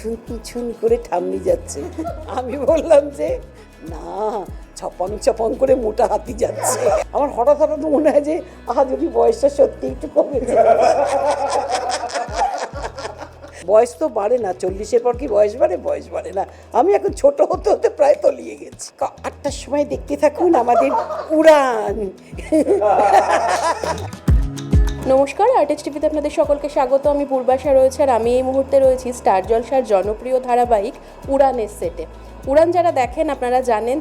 ছুন ছুন করে ঠাম্মি যাচ্ছে। আমি বললাম যে না, ছপাং ছপাং করে মোটা হাতি যাচ্ছে। আমার হঠাৎ হঠাৎ মনে হয় যে যদি বয়সটা সত্যি একটু কমে যায়। বয়স তো বাড়ে না, 40-এর পর কি বয়স বাড়ে? বয়স বাড়ে না। আমি এখন ছোট হতে হতে প্রায় তলিয়ে গেছি। 8টার সময় দেখতে থাকুন আমাদের উড়ান। নমস্কার, আর্টিস্ট টিভিতে আপনাদের সকলকে স্বাগত। আমি পূর্বাশা রয়েছে, আর আমি এই মুহূর্তে রয়েছি স্টার জলসার জনপ্রিয় ধারাবাহিক উড়ানের সেটে। উড়ান যারা দেখেন আপনারা জানেন,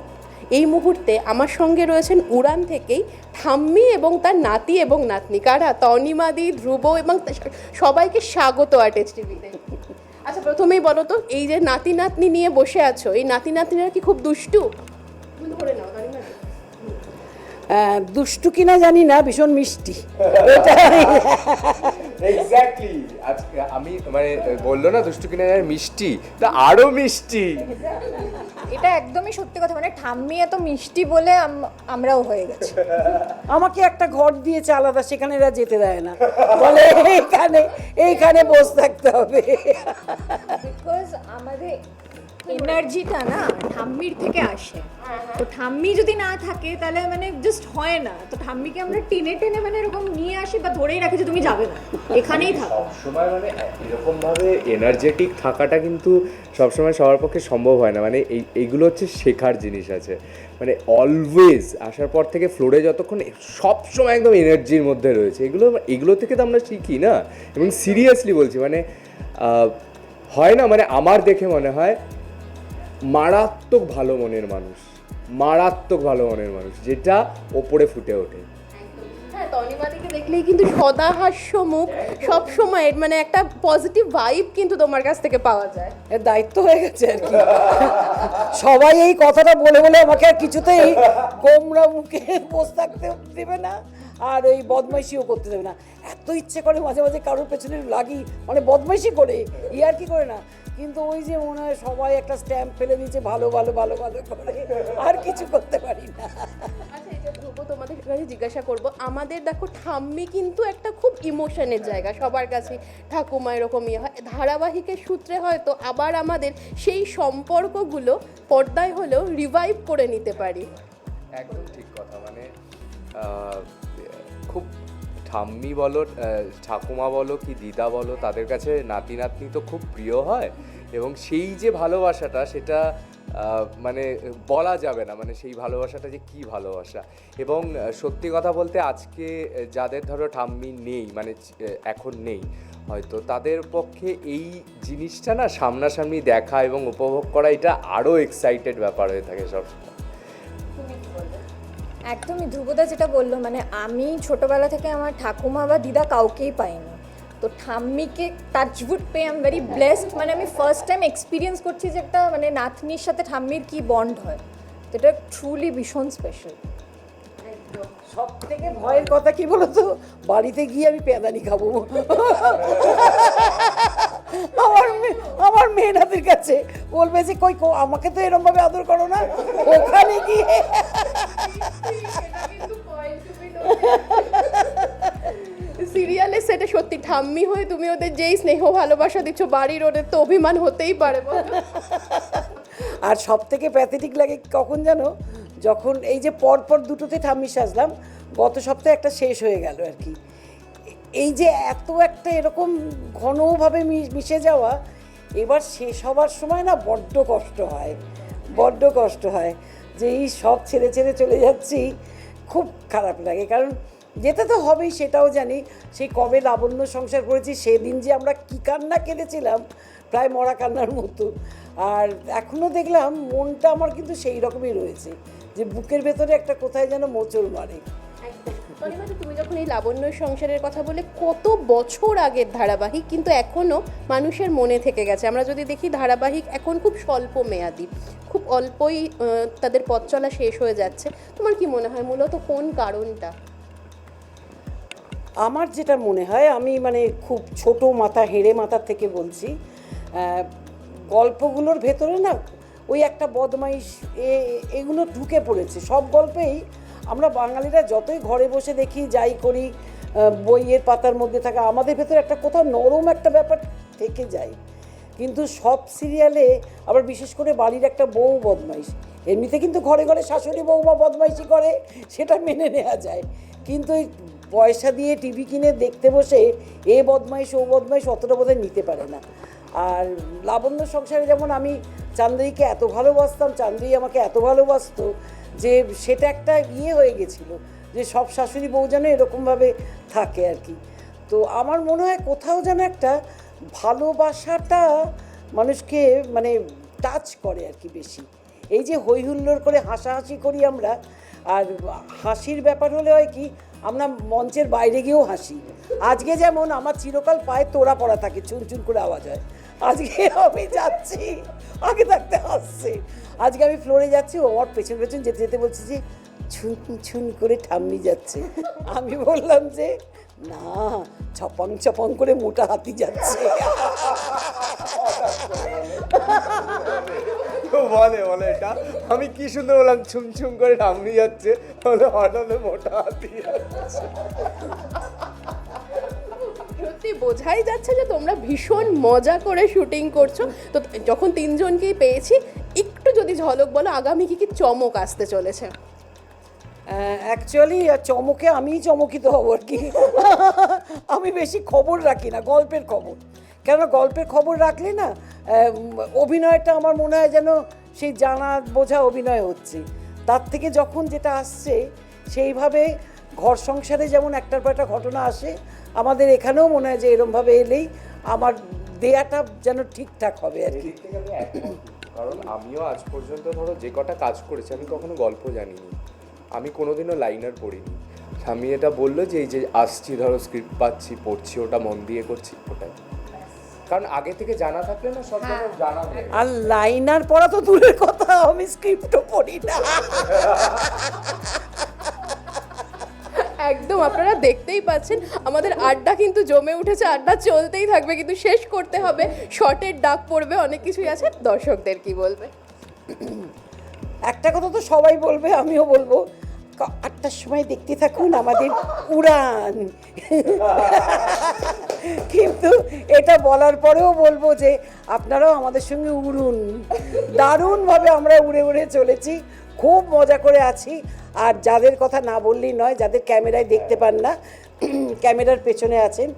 এই মুহূর্তে আমার সঙ্গে রয়েছেন উড়ান থেকেই ঠাম্মি এবং তার নাতি এবং নাতনি। কারা? তনিমাদি, ধ্রুব এবং সবাইকে স্বাগত আর্টিস্ট টিভিতে। আচ্ছা, প্রথমেই বলো তো, এই যে নাতি নাতনি নিয়ে বসে আছো, এই নাতি নাতনিরা কি খুব দুষ্টু? ধরে নাও তনিমাদি। দুষ্টু কিনা জানি না, ভীষণ মিষ্টি। এক্স্যাক্টলি, আজকে আমি মানে বললো না দুষ্টু কিনা জানি মিষ্টি, তা আরো মিষ্টি। এটা একদমই সত্যি কথা, মানে ঠাম্মি এত মিষ্টি বলে আমরাও হয়ে গেছি। আমাকে একটা ঘর দিয়েছে আলাদা, সেখানে এরা যেতে দেয় না, বলে এইখানে বসে থাকতে হবে। বিকজ আমাদের এনার্জিটা না ঠাম্মির থেকে আসে, তো ঠাম্মি যদি না থাকে তাহলে মানে জাস্ট হয় না। তো ঠাম্মিকে আমরা টেনে টেনে মানে এরকম নিয়ে আসি বা ধরেই রাখি যে তুমি যাবে না, এখানেই থাকো। সবসময় মানে এরকম ভাবে এনার্জেটিক থাকাটা কিন্তু সবসময় সবার পক্ষে সম্ভব হয় না। মানে এইগুলো হচ্ছে শেখার জিনিস আছে। মানে অলওয়েজ আসার পর থেকে ফ্লোরে যতক্ষণ সবসময় একদম এনার্জির মধ্যে রয়েছে, এগুলো থেকে তো আমরা শিখি না। এবং সিরিয়াসলি বলছি, মানে হয় না, মানে আমার দেখে মনে হয় মারাত্মক ভালো মনের মানুষ, যেটা ওপরে ফুটে ওঠে। হ্যাঁ, তনিমাদিকে দেখলেই কিন্তু সদা হাস্য মুখ, সব সময় মানে একটা পজিটিভ ভাইব কিন্তু তোমার কাছ থেকে পাওয়া যায়। এর দায়িত্ব হয়ে গেছে আর কি। সবাই এই কথাটা বলে বলে আমাকে আর কিছুতেই গোমরা মুখে বসে থাকতে দেবে না, আর ওই বদমাইশিও করতে দেবে না। এত ইচ্ছে করে মাঝে মাঝে কারোর পেছনে লাগি, মানে বদমাইশি করে, আর কি করে না, কিন্তু ওই যে মনে হয় সবাই একটা স্ট্যাম্প ফেলে দিয়েছে, ভালো ভালো ভালো ভালো করে, আর কিছু করতে পারি না। আচ্ছা, এই যে ধ্রুব, তোমাদের কাছে জিজ্ঞাসা করব, আমাদের দেখো ঠাম্মি কিন্তু একটা খুব ইমোশনের জায়গা, সবার কাছে ঠাকুমা এরকম ইয়ে হয়, ধারাবাহিকের সূত্রে হয়তো আবার আমাদের সেই সম্পর্কগুলো পর্দায় হলেও রিভাইভ করে নিতে পারি। একদম ঠিক কথা। মানে খুব ঠাম্মি বলো, ঠাকুমা বলো কি দিদা বলো, তাদের কাছে নাতি নাতনি তো খুব প্রিয় হয়। এবং সেই যে ভালোবাসাটা, সেটা মানে বলা যাবে না, মানে সেই ভালোবাসাটা যে কী ভালোবাসা। এবং সত্যি কথা বলতে, আজকে যাদের ধরো ঠাম্মি নেই, মানে এখন নেই হয়তো, তাদের পক্ষে এই জিনিসটা না সামনাসামনি দেখা এবং উপভোগ করা, এটা আরও এক্সাইটেড ব্যাপার হয়ে থাকে সবসময়। একদমই ধ্রুবদা যেটা বললো, মানে আমি ছোটবেলা থেকে আমার ঠাকুমা বা দিদা কাউকেই পাইনি, তো ঠাম্মিকে টাচউড পেয়ে আই এম ভেরি ব্লেসড। মানে আমি ফার্স্ট টাইম এক্সপিরিয়েন্স করছি যে একটা মানে নাতনির সাথে ঠাম্মির কি বন্ড হয়, তো এটা ট্রুলি ভীষণ স্পেশাল। সব থেকে ভয়ের কথা কি বলতো, বাড়িতে গিয়ে আমি পেঁদানি খাবো। আমার মেয়ে নাতির কাছে বলবে যে কই আমাকে তো এরকম ভাবে আদর করো না, ওখানে গিয়ে সিরিয়ালে সেটা সত্যি ঠাম্মি হয়ে তুমি ওদের যেই স্নেহ ভালোবাসা দিচ্ছ, বাড়ির ওদের তো অভিমান হতেই পারে। আর সব থেকে প্যাথেটিক লাগে কখন জানো, যখন এই যে পরপর দুটোতে ঠাম্মি সাজলাম, গত সপ্তাহে একটা শেষ হয়ে গেল আর কি। এই যে এত একটা এরকম ঘনভাবে মিশে যাওয়া, এবার শেষ হবার সময় না বড্ড কষ্ট হয় যে এই সব ছেড়ে ছেড়ে চলে যাচ্ছি, খুব খারাপ লাগে। কারণ যেতে তো হবেই, সেটাও জানি। সেই কবে লাবণ্য সংসার করেছি, সেদিন যে আমরা কী কান্না কেঁদেছিলাম, প্রায় মরা কান্নার মতো। আর এখনও দেখলাম মনটা আমার কিন্তু সেই রকমই রয়েছে, যে বুকের ভেতরে একটা কোথায় যেন মোচড় মারে। তুমি যখন এই লাবণ্য সংসারের কথা বলে, কত বছর আগের ধারাবাহিক, কিন্তু এখনও মানুষের মনে থেকে গেছে। আমরা যদি দেখি ধারাবাহিক এখন খুব স্বল্প মেয়াদি, খুব অল্পই তাদের পথ চলা শেষ হয়ে যাচ্ছে। তোমার কি মনে হয় মূলত কোন কারণটা? আমার যেটা মনে হয়, আমি মানে খুব ছোট মাথা, হেড়ে মাথার থেকে বলছি, গল্পগুলোর ভেতরে না ওই একটা বদমাইশ এগুলো ঢুকে পড়েছে সব গল্পেই। আমরা বাঙালিরা যতই ঘরে বসে দেখি, যাই করি, বইয়ের পাতার মধ্যে থাকা, আমাদের ভেতরে একটা কোথাও নরম একটা ব্যাপার থেকে যায়। কিন্তু সব সিরিয়ালে আবার বিশেষ করে বাড়ির একটা বউ বদমাইশ, এমনিতে কিন্তু ঘরে ঘরে শাশুড়ি বউমা বদমাইশি করে, সেটা মেনে নেওয়া যায়, কিন্তু এই পয়সা দিয়ে টিভি কিনে দেখতে বসে এ বদমাইশ ও বদমাইশ অতটা বোধহয় নিতে পারে না। আর লাবণ্য সংসারে যেমন আমি চান্দ্রীকে এত ভালোবাসতাম, চান্দ্রী আমাকে এত ভালোবাসতো যে সেটা একটা হয়ে গেছিলো যে সব শাশুড়ি বউ যেন এরকমভাবে থাকে আর কি। তো আমার মনে হয় কোথাও যেন একটা ভালোবাসাটা মানুষকে মানে টাচ করে আর কি বেশি। এই যে হই হুল্লোড় করে হাসাহাসি করি আমরা, আর হাসির ব্যাপার হলে হয় কি আমরা মঞ্চের বাইরে গিয়েও হাসি। আজকে যেমন আমার চিরকাল পায়ে তোড়া পড়া থাকে, চুন চুন করে আওয়াজ হয়, আজকে আমি যাচ্ছি আগে থাকতে হাসছে, আজকে আমি ফ্লোরে যাচ্ছি, ও আমার পেছন পেছন যেতে যেতে বলছে যে ছুন ছুন করে ঠাম্মি যাচ্ছে। আমি বললাম যে না, ছপাং ছপাং করে মোটা হাতি যাচ্ছে। বলে বলে এটা আমি কি সুন্দর বললাম, ছুম ছুম করে ঠাম্মি যাচ্ছে, বলে হঠাৎ মোটা হাতি যাচ্ছে। সত্যি বোঝাই যাচ্ছে যে তোমরা ভীষণ মজা করে শুটিং করছো। তো যখন তিনজনকেই পেয়েছি, একটু যদি ঝলক বলো আগামী কি কি চমক আসতে চলেছে? অ্যাকচুয়ালি চমকে আমিই চমকিত হব আর কি। আমি বেশি খবর রাখি না, গল্পের খবর, কেননা গল্পের খবর রাখলে না অভিনয়টা আমার মনে হয় যেন সেই জানা বোঝা অভিনয় হচ্ছে, তার থেকে যখন যেটা আসছে সেইভাবে ঘর সংসারে যেমন একটার পর একটা ঘটনা আসে, আমাদের এখানেও মনে হয় যে এরমভাবে এলেই আমার দেয়াটা যেন ঠিকঠাক হবে আর কি। কারণ আমিও আজ পর্যন্ত ধরো যে কটা কাজ করেছি আমি কখনো গল্প জানিনি, আমি কোনোদিনও লাইনার পড়িনি। আমি এটা বললো যে এই যে আসছি ধরো স্ক্রিপ্ট পাচ্ছি, পড়ছি, ওটা মন দিয়ে করছি, ওটাই। কারণ আগে থেকে জানা থাকলে না সব জানা জানা হয়। আর লাইনার পড়া তো দূরের কথা, আমি স্ক্রিপ্টও পড়ি না। একদম, আপনারা দেখতেই পাচ্ছেন আমাদের আড্ডা কিন্তু জমে উঠেছে, আড্ডা চলতেই থাকবে, কিন্তু শেষ করতে হবে, শর্টের ডাক পড়বে, অনেক কিছুই আছে। দর্শকদের কি বলবে? একটা কথা তো সবাই বলবে, আমিও বলবো, 8টার সময় দেখতে থাকুন আমাদের উড়ান। কিন্তু এটা বলার পরেও বলবো যে আপনারাও আমাদের সঙ্গে উড়ুন, দারুণভাবে আমরা উড়ে উড়ে চলেছি, খুব মজা করে আছি। আর যাদের কথা না বললেই নয়, যাদের ক্যামেরায় দেখতে পান না, ক্যামেরার পেছনে আছেন,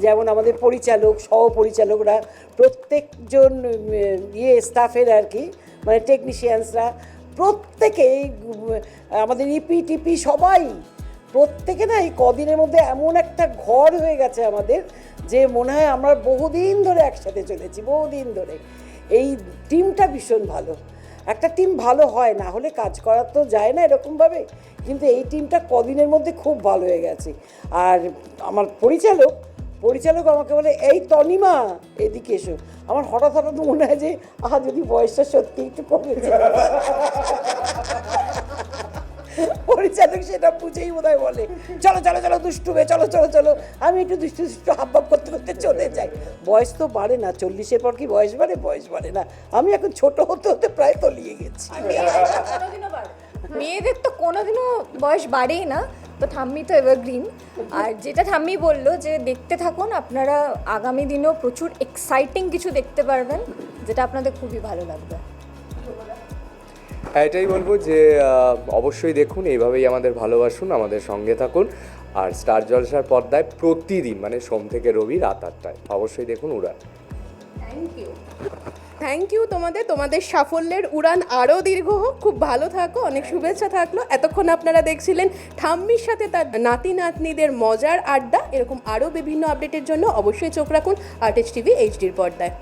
যেমন আমাদের পরিচালক, সহপরিচালকরা, প্রত্যেকজন স্টাফের আর কি, মানে টেকনিশিয়ানসরা, প্রত্যেকে আমাদের ইপি টিপি সবাই, প্রত্যেকে না এই কদিনের মধ্যে এমন একটা ঘর হয়ে গেছে আমাদের যে মনে হয় আমরা বহুদিন ধরে একসাথে চলেছি, বহুদিন ধরে। এই টিমটা ভীষণ ভালো, একটা টিম ভালো হয় না হলে কাজ করা তো যায় না এরকমভাবে, কিন্তু এই টিমটা কদিনের মধ্যে খুব ভালো হয়ে গেছে। আর আমার পরিচালক আমাকে বলে, এই তনিমা এদিকে এসো। আমার হঠাৎ মনে হয় যে যদি বয়সটা সত্যি একটু কমেছে। পরিচালক সেটা বুঝেই বোধ হয় বলে, চলো চলো চলো দুষ্টু বে, চলো চলো চলো। আমি একটু দুষ্টু দুষ্টু হাবভাব করতে করতে চলে যাই। বয়স তো বাড়ে না, 40-এর পর কি বয়স বাড়ে? বয়স বাড়ে না। আমি এখন ছোট হতে হতে প্রায় তলিয়ে গেছি। মেয়েদের তো কোনোদিনও বয়স বাড়েই না, তো ঠাম্মি তো এভারগ্রিন। আর যেটা ঠাম্মি বললো যে দেখতে থাকুন, আপনারা আগামী দিনেও প্রচুর এক্সাইটিং কিছু দেখতে পারবেন, যেটা আপনাদের খুবই ভালো লাগবে। এটাই বলবো যে অবশ্যই দেখুন, এইভাবেই আমাদের ভালোবাসুন, আমাদের সঙ্গে থাকুন। আর স্টার জলসার পর্দায় প্রতিদিন মানে সোম থেকে রবি রাত 8টায় অবশ্যই দেখুন উড়ান। থ্যাংক ইউ তোমাদের সাফল্যের উড়ান আরও দীর্ঘ হোক, খুব ভালো থাকো, অনেক শুভেচ্ছা থাকলো। এতক্ষণ আপনারা দেখছিলেন ঠাম্মির সাথে তার নাতি নাতনিদের মজার আড্ডা। এরকম আরও বিভিন্ন আপডেটের জন্য অবশ্যই চোখ রাখুন আর্টিস্ট টিভি এইচডির পর্দায়।